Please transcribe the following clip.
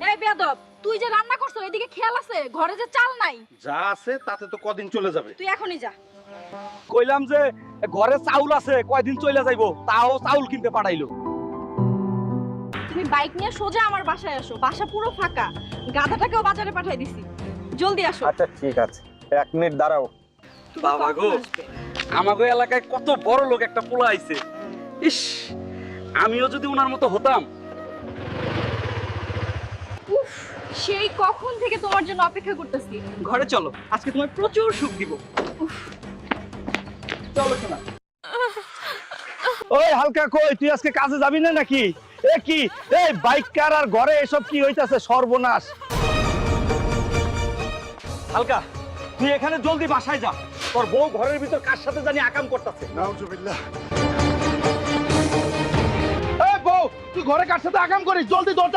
এই বেয়াদব, তুই যে রান্না করছো এদিকে খেয়াল আছে? ঘরে যে চাল নাই। যা আছে তাতে তো কদিন চলে যাবে। তুই এখনই যা। কইলাম যে ঘরে চাউল আছে, কয়দিন চলে যাইবো, তাও চাউল কিনতে পাঠাইলো। তুমি বাইক নিয়ে সোজা আমার বাসায় আসো, বাসা পুরো ফাঁকা। গাধাটাকেও বাজারে পাঠিয়ে দিছি, জলদি আসো। আচ্ছা ঠিক আছে, 1 মিনিট দাঁড়াও। তুমি বাবা কখন গো, আসবে? আমাগো এলাকায় কত বড় লোক একটা পোলা আইছে। ইস, আমিও যদি উনার মতো হতাম। উফ, সেই কখন থেকে তোমার জন্য অপেক্ষা করতেছি। ঘরে চলো, আজকে তোমায় প্রচুর সুখ দিব। চলো শোনা। ওই হালকা কই, তুই আজকে কাজে যাবি না নাকি? এ কি, এই বাইক কার আর ঘরে এসব কি হইতাছে? সর্বনাশ। হালকা, তুই এখানে জলদি বাসায় যা। তোর বউ ঘরের ভিতর কার সাথে জানি আকাম করতেছে। নাউজুবিল্লাহ। এই বউ, তুই ঘরে কার সাথে আকাম করিস? জলদি দরজা